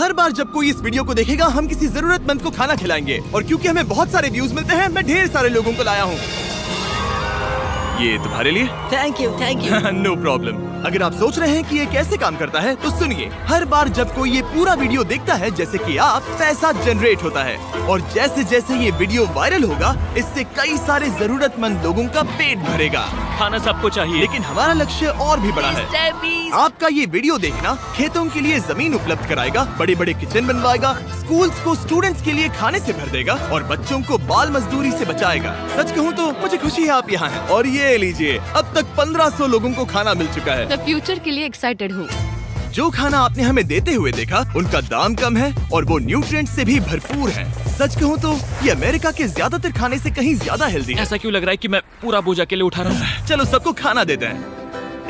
हर बार जब कोई इस वीडियो को देखेगा हम किसी जरूरतमंद को खाना खिलाएंगे, और क्योंकि हमें बहुत सारे व्यूज मिलते हैं मैं ढेर सारे लोगों को लाया हूँ। ये तुम्हारे लिए। Thank you know problem. अगर आप सोच रहे हैं कि ये कैसे काम करता है तो सुनिए, हर बार जब कोई ये पूरा वीडियो देखता है जैसे कि आप, पैसा जनरेट होता है, और जैसे जैसे ये वीडियो वायरल होगा इससे कई सारे जरूरतमंद लोगों का पेट भरेगा। खाना सबको चाहिए, लेकिन हमारा लक्ष्य और भी बड़ा है। आपका ये वीडियो देखना खेतों के लिए जमीन उपलब्ध कराएगा, बड़े बड़े किचन बनवाएगा, स्कूल्स को स्टूडेंट्स के लिए खाने से भर देगा और बच्चों को बाल मजदूरी से बचाएगा। सच कहूँ तो मुझे खुशी है आप यहाँ हैं। और ये लीजिए, अब तक 1500 लोगों को खाना मिल चुका है। फ्यूचर के लिए एक्साइटेड हूँ। जो खाना आपने हमें देते हुए देखा उनका दाम कम है और वो न्यूट्रिएंट से भी भरपूर है। सच कहूँ तो ये अमेरिका के ज्यादातर खाने से कहीं ज्यादा हेल्दी है। ऐसा क्यों लग रहा है कि मैं पूरा बोझ अकेले उठा रहा हूँ? चलो सबको खाना देते हैं।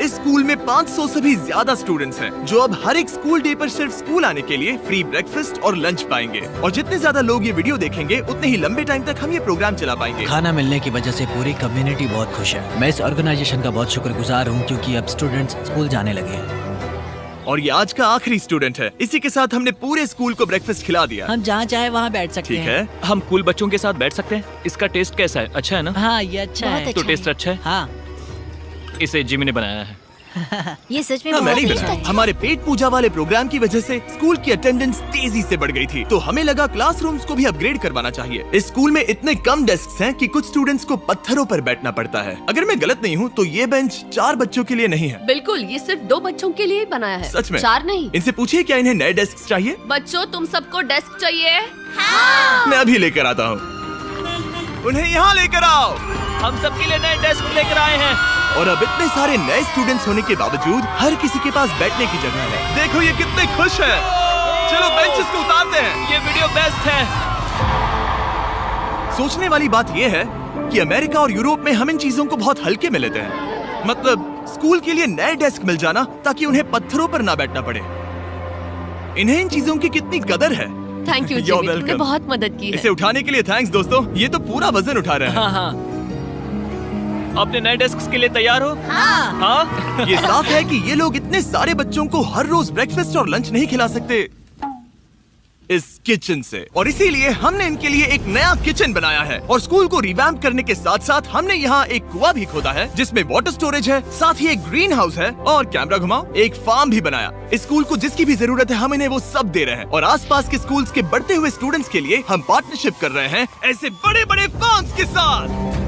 इस स्कूल में 500 से भी ज्यादा स्टूडेंट्स हैं, जो अब हर एक स्कूल डे पर सिर्फ स्कूल आने के लिए फ्री ब्रेकफास्ट और लंच पाएंगे। और जितने ज्यादा लोग ये वीडियो देखेंगे उतने ही लंबे टाइम तक हम ये प्रोग्राम चला पाएंगे। खाना मिलने की वजह से पूरी कम्युनिटी बहुत खुश है। मैं इस ऑर्गेनाइजेशन का बहुत शुक्रगुजार हूँ क्योंकि अब स्टूडेंट्स स्कूल जाने लगे हैं। और ये आज का आखिरी स्टूडेंट है। इसी के साथ हमने पूरे स्कूल को ब्रेकफास्ट खिला दिया। हम जहाँ चाहे वहाँ बैठ सकते ठीक हैं। है, हम कूल बच्चों के साथ बैठ सकते हैं। इसका टेस्ट कैसा है? अच्छा है ना? हाँ ये अच्छा है। तो टेस्ट अच्छा है। हाँ इसे जिमी ने बनाया है। ये सच में हाँ, बहुत मैंने टेस्ट बनाया। अच्छा। हमारे पेट पूजा वाले प्रोग्राम की वजह से स्कूल की अटेंडेंस तेजी से बढ़ गई थी, तो हमें लगा क्लासरूम्स को भी अपग्रेड करवाना चाहिए। इस स्कूल में इतने कम डेस्क हैं कि कुछ स्टूडेंट्स को पत्थरों पर बैठना पड़ता है। अगर मैं गलत नहीं हूँ तो ये बेंच 4 बच्चों के लिए नहीं है। बिल्कुल, ये सिर्फ 2 बच्चों के लिए बनाया है। सच में? 4 नहीं। इनसे पूछिए क्या इन्हें नए डेस्क चाहिए। बच्चों तुम सबको डेस्क चाहिए? मैं अभी लेकर आता हूँ। उन्हें यहाँ लेकर आओ। हम सबके लिए नए डेस्क लेकर आए हैं। और अब इतने सारे नए स्टूडेंट्स होने के बावजूद हर किसी के पास बैठने की जगह है। देखो ये कितने खुश हैं। चलो बेंचेस को उतारते हैं। ये वीडियो बेस्ट है। सोचने वाली बात ये है कि अमेरिका और यूरोप में हम इन चीजों को बहुत हल्के में लेते हैं। मतलब स्कूल के लिए नए डेस्क मिल जाना ताकि उन्हें पत्थरों पर ना बैठना पड़े। इन्हें इन चीजों की कितनी कदर है। थैंक यू You're जिमी, तुमने welcome। बहुत मदद की है। इसे उठाने के लिए थैंक्स दोस्तों। ये तो पूरा वजन उठा रहे हैं। हाँ हाँ। अपने नए डेस्क के लिए तैयार हो? हाँ। हाँ। ये साफ है कि ये लोग इतने सारे बच्चों को हर रोज ब्रेकफास्ट और लंच नहीं खिला सकते इस किचन से, और इसीलिए हमने इनके लिए एक नया किचन बनाया है। और स्कूल को रिवैम्प करने के साथ साथ हमने यहाँ एक कुआं भी खोदा है जिसमें वाटर स्टोरेज है, साथ ही एक ग्रीन हाउस है और कैमरा घुमाओ एक फार्म भी बनाया। इस स्कूल को जिसकी भी जरूरत है हम इन्हें वो सब दे रहे हैं। और आसपास के स्कूल्स के बढ़ते हुए स्टूडेंट्स के लिए हम पार्टनरशिप कर रहे हैं ऐसे बड़े बड़े फार्म्स के साथ।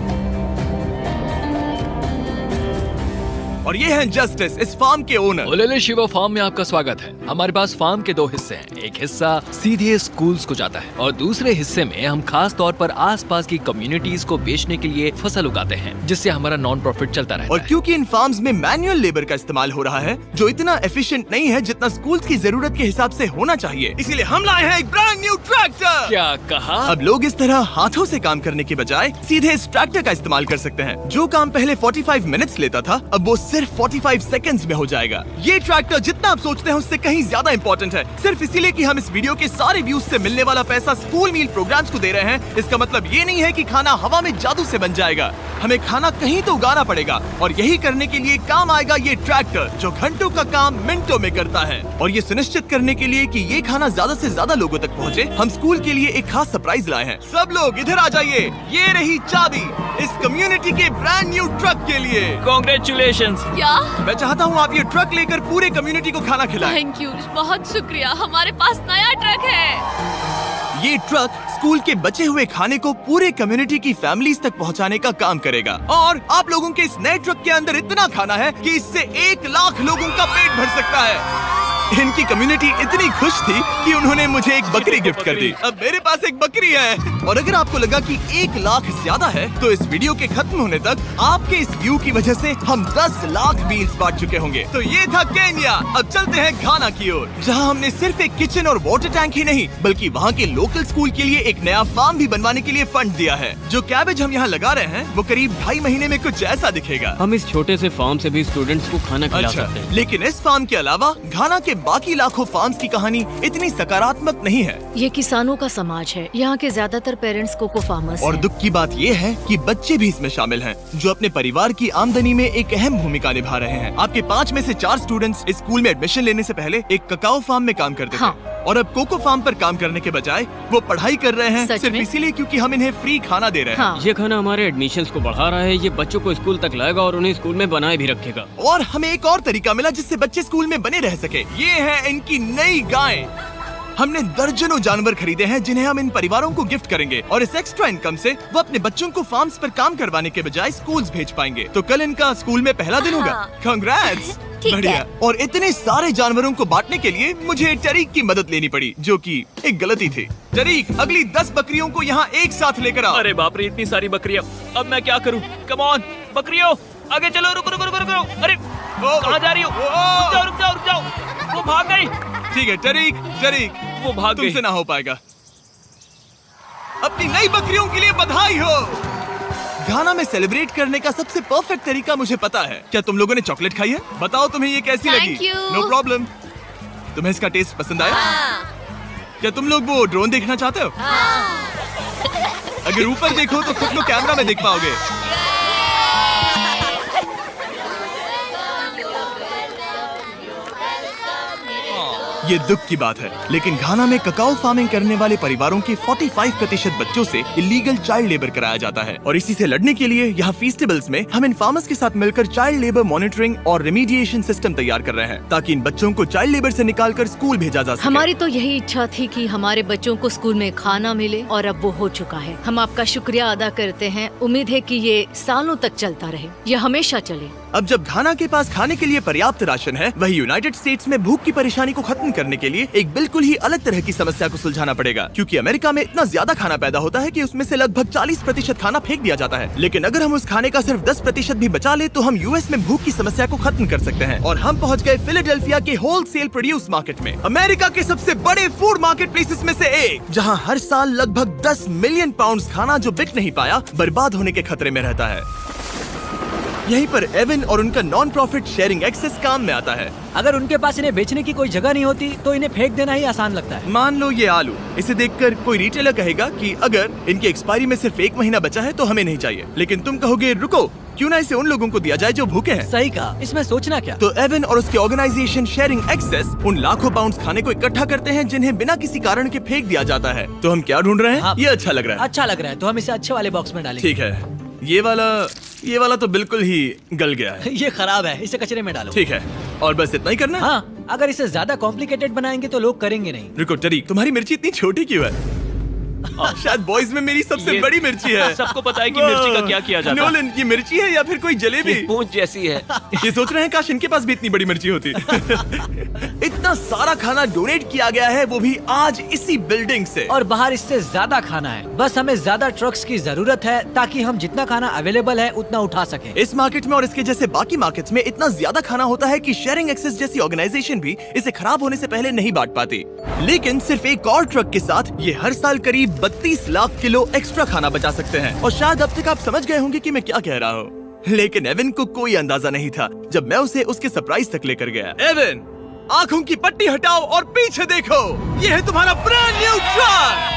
और ये हैं जस्टिस, इस फार्म के ओनर। ओलेले शिवा फार्म में आपका स्वागत है। हमारे पास फार्म के 2 हिस्से हैं। एक हिस्सा सीधे स्कूल्स को जाता है और दूसरे हिस्से में हम खास तौर पर आसपास की कम्युनिटीज को बेचने के लिए फसल उगाते हैं, जिससे हमारा नॉन प्रॉफिट चलता रहता और है। क्योंकि इन फार्म्स में मैनुअल लेबर का इस्तेमाल हो रहा है जो इतना एफिशिएंट नहीं है जितना स्कूल्स की जरूरत के हिसाब से होना चाहिए, इसीलिए हम लाए हैं एक ब्रांड न्यू ट्रैक्टर। क्या कहा? अब लोग इस तरह हाथों से काम करने के बजाय सीधे इस ट्रैक्टर का इस्तेमाल कर सकते हैं। जो काम पहले 45 मिनट्स लेता था अब वो सिर्फ 45 सेकंड्स में हो जाएगा। ये ट्रैक्टर जितना आप सोचते हैं उससे कहीं ज्यादा इंपॉर्टेंट है, सिर्फ इसीलिए कि हम इस वीडियो के सारे व्यूज से मिलने वाला पैसा स्कूल मील प्रोग्राम्स को दे रहे हैं। इसका मतलब ये नहीं है कि खाना हवा में जादू से बन जाएगा। हमें खाना कहीं तो उगाना पड़ेगा और यही करने के लिए काम आएगा ये ट्रैक्टर जो घंटों का काम मिनटों में करता है। और ये सुनिश्चित करने के लिए कि ये खाना ज्यादा से ज्यादा लोगों तक पहुँचे, हम स्कूल के लिए एक खास सरप्राइज लाए हैं। सब लोग इधर आ जाइए, ये रही चाबी इस कम्युनिटी के ब्रांड न्यू ट्रक के लिए। Congratulations। क्या? मैं चाहता हूँ आप ये ट्रक लेकर पूरे कम्युनिटी को खाना खिलाएं। थैंक यू, बहुत शुक्रिया। हमारे पास नया ट्रक है। ये ट्रक स्कूल के बचे हुए खाने को पूरे कम्युनिटी की फैमिलीज तक पहुंचाने का काम करेगा। और आप लोगों के इस नए ट्रक के अंदर इतना खाना है कि इससे 1 लाख लोगों का पेट भर सकता है। इनकी कम्युनिटी इतनी खुश थी कि उन्होंने मुझे एक बकरी गिफ्ट कर दी। अब मेरे पास एक बकरी है। और अगर आपको लगा कि 1 लाख ज्यादा है तो इस वीडियो के खत्म होने तक आपके इस व्यू की वजह से हम 10 लाख मील्स बांट चुके होंगे। तो ये था केन्या। अब चलते हैं घाना की ओर, जहां हमने सिर्फ एक किचन और वाटर टैंक ही नहीं बल्कि वहां के लोकल स्कूल के लिए एक नया फार्म भी बनवाने के लिए फंड दिया है। जो कैबेज हम यहाँ लगा रहे हैं वो करीब 2.5 महीने में कुछ ऐसा दिखेगा। हम इस छोटे से फार्म से भी स्टूडेंट्स को खाना खिला अच्छा, सकते हैं। लेकिन इस फार्म के अलावा घाना के बाकी लाखों फार्म्स की कहानी इतनी सकारात्मक नहीं है। ये किसानों का समाज है। यहाँ के ज्यादातर पेरेंट्स कोको फार्मर्स और हैं। दुख की बात ये है कि बच्चे भी इसमें शामिल हैं, जो अपने परिवार की आमदनी में एक अहम भूमिका निभा रहे हैं। आपके 5 में से 4 स्टूडेंट्स इस स्कूल में एडमिशन लेने से पहले एक ककाओ फार्म में काम करते थे। और अब कोको फार्म पर काम करने के बजाय वो पढ़ाई कर रहे हैं सच सिर्फ में? इसीलिए क्योंकि हम इन्हें फ्री खाना दे रहे हैं। हाँ। ये खाना हमारे एडमिशन्स को बढ़ा रहा है, ये बच्चों को स्कूल तक लाएगा और उन्हें स्कूल में बनाए भी रखेगा। और हमें एक और तरीका मिला जिससे बच्चे स्कूल में बने रह सके। ये है इनकी नई गायें। हमने दर्जनों जानवर खरीदे हैं जिन्हें हम इन परिवारों को गिफ्ट करेंगे और इस एक्स्ट्रा इनकम से वो अपने बच्चों को फार्म्स पर काम करवाने के बजाय स्कूल्स भेज पाएंगे। तो कल इनका स्कूल में पहला दिन होगा। कांग्रेट्स। ठीक बढ़िया। है। और इतने सारे जानवरों को बांटने के लिए मुझे टरीक की मदद लेनी पड़ी, जो कि एक गलती थी। टरीक, अगली 10 बकरियों को यहाँ एक साथ लेकर आओ। अरे बाप रे, इतनी सारी बकरियां, अब मैं क्या करूं? कम ऑन बकरियों, आगे चलो। रुको रुको रुको रुको। अरे कहाँ जा रही हो? रुक जाओ रुक जाओ रुक जाओ। वो भाग गई। ठीक है टरीक, टरीक वो भाग गई। तुमसे ना हो पाएगा। अपनी नई बकरियों के लिए बधाई हो। घाना में सेलिब्रेट करने का सबसे परफेक्ट तरीका मुझे पता है। क्या तुम लोगों ने चॉकलेट खाई है? बताओ तुम्हें ये कैसी Thank लगी? you. No problem. तुम्हें इसका टेस्ट पसंद आया? क्या तुम लोग वो ड्रोन देखना चाहते हो? अगर ऊपर देखो तो खुद को कैमरा में देख पाओगे। ये दुख की बात है, लेकिन घाना में ककाओ फार्मिंग करने वाले परिवारों के 45% बच्चों से इलीगल चाइल्ड लेबर कराया जाता है और इसी से लड़ने के लिए यहाँ फेस्टिवल्स में हम इन फार्मर्स के साथ मिलकर चाइल्ड लेबर मॉनिटरिंग और रेमीडिएशन सिस्टम तैयार कर रहे हैं ताकि इन बच्चों को चाइल्ड लेबर से निकालकर स्कूल भेजा जा सके। हमारी तो यही इच्छा थी कि हमारे बच्चों को स्कूल में खाना मिले और अब वो हो चुका है। हम आपका शुक्रिया अदा करते हैं। उम्मीद है कि ये सालों तक चलता रहे, ये हमेशा चले। अब जब घाना के पास खाने के लिए पर्याप्त राशन है, वही यूनाइटेड स्टेट्स में भूख की परेशानी को खत्म करने के लिए एक बिल्कुल ही अलग तरह की समस्या को सुलझाना पड़ेगा, क्योंकि अमेरिका में इतना ज्यादा खाना पैदा होता है कि उसमें से लगभग 40% खाना फेंक दिया जाता है। लेकिन अगर हम उस खाने का सिर्फ 10% भी बचा ले तो हम यूएस में भूख की समस्या को खत्म कर सकते हैं। और हम पहुंच गए फिलाडेल्फिया के होलसेल प्रोड्यूस मार्केट में, अमेरिका के सबसे बड़े फूड मार्केट प्लेसेस में से एक, जहां हर साल लगभग 10 मिलियन पाउंड खाना जो बिक नहीं पाया बर्बाद होने के खतरे में रहता है। यहीं पर एवन और उनका नॉन प्रॉफिट शेयरिंग एक्सेस काम में आता है। अगर उनके पास इन्हें बेचने की कोई जगह नहीं होती तो इन्हें फेंक देना ही आसान लगता है। मान लो ये आलू, इसे देखकर कोई रिटेलर कहेगा कि अगर इनकी एक्सपायरी में सिर्फ 1 महीना बचा है तो हमें नहीं चाहिए, लेकिन तुम कहोगे रुको, क्यों ना इसे उन लोगों को दिया जाए जो भूखे हैं। सही कहा, इसमें सोचना क्या। तो एवन और उसके ऑर्गेनाइजेशन शेयरिंग एक्सेस उन लाखों पाउंड्स खाने को इकट्ठा करते हैं जिन्हें बिना किसी कारण के फेंक दिया जाता है। तो हम क्या ढूंढ रहे हैं? हाँ। ये अच्छा लग रहा है। अच्छा लग रहा है तो हम इसे अच्छे वाले बॉक्स में डालेंगे। ठीक है, ये वाला तो बिल्कुल ही गल गया है। ये खराब है, इसे कचरे में डालो। ठीक है, और बस इतना ही करना है? हाँ, अगर इसे ज्यादा कॉम्प्लिकेटेड बनाएंगे तो लोग करेंगे नहीं। रुको टरीक, तुम्हारी मिर्ची इतनी छोटी क्यों है? शायद बॉयज में मेरी सबसे ये बड़ी मिर्ची है। सबको पता है कि मिर्ची का क्या किया जाता है। नोलन, ये मिर्ची है या फिर कोई जलेबी? पूंछ जैसी है। ये सोच रहे हैं काश इनके पास भी इतनी बड़ी मिर्ची होती। इतना सारा खाना डोनेट किया गया है, वो भी आज इसी बिल्डिंग से। और बाहर इससे ज्यादा खाना है। बस हमें ज्यादा ट्रक्स की जरूरत है ताकि हम जितना खाना अवेलेबल है उतना उठा सकें। इस मार्केट में और इसके जैसे बाकी मार्केट्स में इतना ज्यादा खाना होता है कि शेयरिंग एक्सेस जैसी ऑर्गेनाइजेशन भी इसे खराब होने से पहले नहीं बांट पाती। लेकिन सिर्फ एक और ट्रक के साथ ये हर साल करीब 32 लाख किलो एक्स्ट्रा खाना बचा सकते हैं। और शायद अब तक आप समझ गए होंगे कि मैं क्या कह रहा हूँ, लेकिन एवन को कोई अंदाजा नहीं था जब मैं उसे उसके सरप्राइज तक लेकर गया। एवन, आंखों की पट्टी हटाओ और पीछे देखो, ये है तुम्हारा ब्रांड न्यू ट्रक।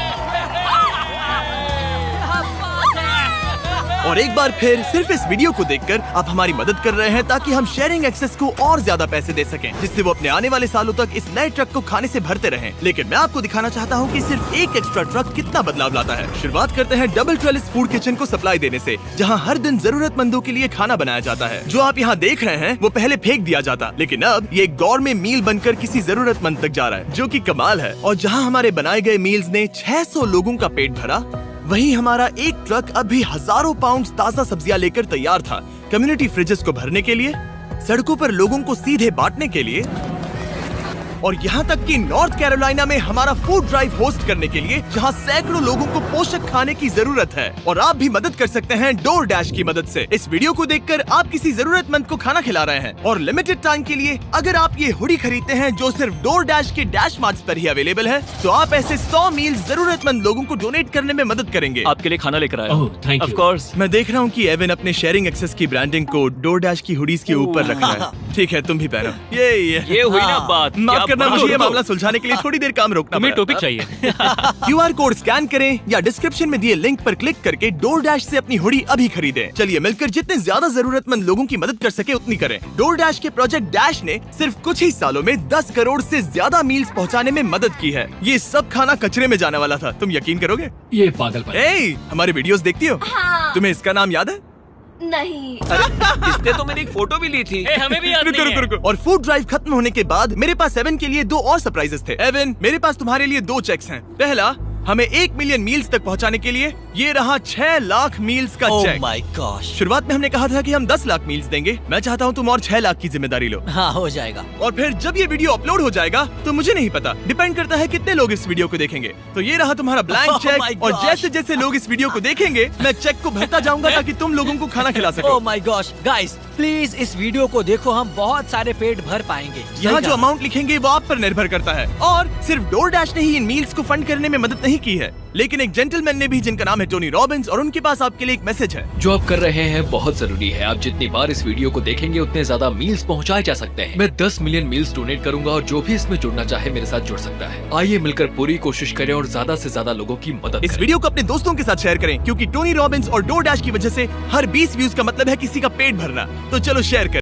और एक बार फिर सिर्फ इस वीडियो को देखकर आप हमारी मदद कर रहे हैं ताकि हम शेयरिंग एक्सेस को और ज्यादा पैसे दे सकें, जिससे वो अपने आने वाले सालों तक इस नए ट्रक को खाने से भरते रहें। लेकिन मैं आपको दिखाना चाहता हूँ कि सिर्फ एक एक्स्ट्रा ट्रक कितना बदलाव लाता है। शुरुआत करते हैं डबल ट्रेलिस फूड किचन को सप्लाई देने से, जहाँ हर दिन जरूरतमंदों के लिए खाना बनाया जाता है। जो आप यहाँ देख रहे हैं वो पहले फेंक दिया जाता, लेकिन अब ये एक गौरमेट मील बनकर किसी जरूरतमंद तक जा रहा है, जो कि कमाल है। और जहाँ हमारे बनाए गए मील्स ने 600 लोगों का पेट भरा, वहीं हमारा एक ट्रक अभी हजारों पाउंड ताजा सब्जियां लेकर तैयार था, कम्युनिटी फ्रिजेस को भरने के लिए, सड़कों पर लोगों को सीधे बांटने के लिए, और यहाँ तक कि नॉर्थ कैरोलिना में हमारा फूड ड्राइव होस्ट करने के लिए, जहाँ सैकड़ों लोगों को पोषक खाने की जरूरत है। और आप भी मदद कर सकते हैं डोर डैश की मदद से। इस वीडियो को देखकर आप किसी जरूरतमंद को खाना खिला रहे हैं, और लिमिटेड टाइम के लिए अगर आप ये हुडी खरीदते हैं जो सिर्फ डोर डैश के डैश मार्ट्स पर ही अवेलेबल है, तो आप ऐसे 100 मील जरूरतमंद लोगों को डोनेट करने में मदद करेंगे। आपके लिए खाना लेकर आया। ओह, thank you. Of course. मैं देख रहा हूँ कि एवन अपने शेयरिंग एक्सेस की ब्रांडिंग को डोर डैश की हुडीज के ऊपर रख रहा है। ठीक है, तुम भी पहनो। ये हुई ना हाँ। बात। माफ क्या करना, बात मुझे ये हो। मामला सुलझाने के लिए थोड़ी देर काम रोकना तुम्हें पड़ा। टॉपिक चाहिए। QR कोड स्कैन करें या डिस्क्रिप्शन में दिए लिंक पर क्लिक करके DoorDash से अपनी हुडी अभी खरीदें। चलिए मिलकर जितने ज्यादा जरूरतमंद लोगों की मदद कर सके उतनी करें। DoorDash के प्रोजेक्ट डैश ने सिर्फ कुछ ही सालों में 10 करोड़ से ज्यादा मील्स पहुंचाने में मदद की है। ये सब खाना कचरे में जाने वाला था, तुम यकीन करोगे? ये पागलपन है। ए, हमारे वीडियोस देखती हो? हाँ। तुम्हें इसका नाम याद है? नहीं। इसने तो मेरी एक फोटो भी ली थी। ए, हमें भी याद रुको नहीं रुको है। रुको। और फूड ड्राइव खत्म होने के बाद मेरे पास एवन के लिए 2 और सरप्राइजेस थे। एवन, मेरे पास तुम्हारे लिए 2 चेक्स हैं। पहला, हमें 1 मिलियन मील्स तक पहुंचाने के लिए ये रहा 6 लाख मील्स का ओह चेक। My gosh. शुरुआत में हमने कहा था कि हम 10 लाख मील्स देंगे। मैं चाहता हूँ तुम और 6 लाख की जिम्मेदारी लो। हाँ, हो जाएगा। और फिर जब ये वीडियो अपलोड हो जाएगा तो मुझे नहीं पता, डिपेंड करता है कितने लोग इस वीडियो को देखेंगे। तो ये रहा तुम्हारा ब्लैंक Oh my चेक, और gosh. जैसे जैसे लोग इस वीडियो को देखेंगे मैं चेक को भरता जाऊंगा ताकि तुम लोगों को खाना खिला सको। Oh my gosh, guys please इस वीडियो को देखो, हम बहुत सारे पेट भर पाएंगे। यहाँ सही जो कहा। अमाउंट लिखेंगे वो आप पर निर्भर करता है। और सिर्फ DoorDash ने ही इन मील्स को फंड करने में मदद नहीं की है, लेकिन एक जेंटलमैन ने भी, जिनका नाम है टोनी रॉबिन्स, और उनके पास आपके लिए एक मैसेज है। जो आप कर रहे हैं बहुत जरूरी है। आप जितनी बार इस वीडियो को देखेंगे उतने ज्यादा मील्स पहुंचाए जा सकते हैं। मैं 10 मिलियन मील्स डोनेट करूंगा और जो भी इसमें जुड़ना चाहे मेरे साथ जुड़ सकता है। आइए मिलकर पूरी कोशिश करें और ज्यादा से ज्यादा लोगों की मदद इस करें। वीडियो को अपने दोस्तों के साथ शेयर करें, क्योंकि टोनी रॉबिन्स और DoorDash की वजह से हर 20 व्यूज का मतलब है किसी का पेट भरना। तो चलो शेयर करें।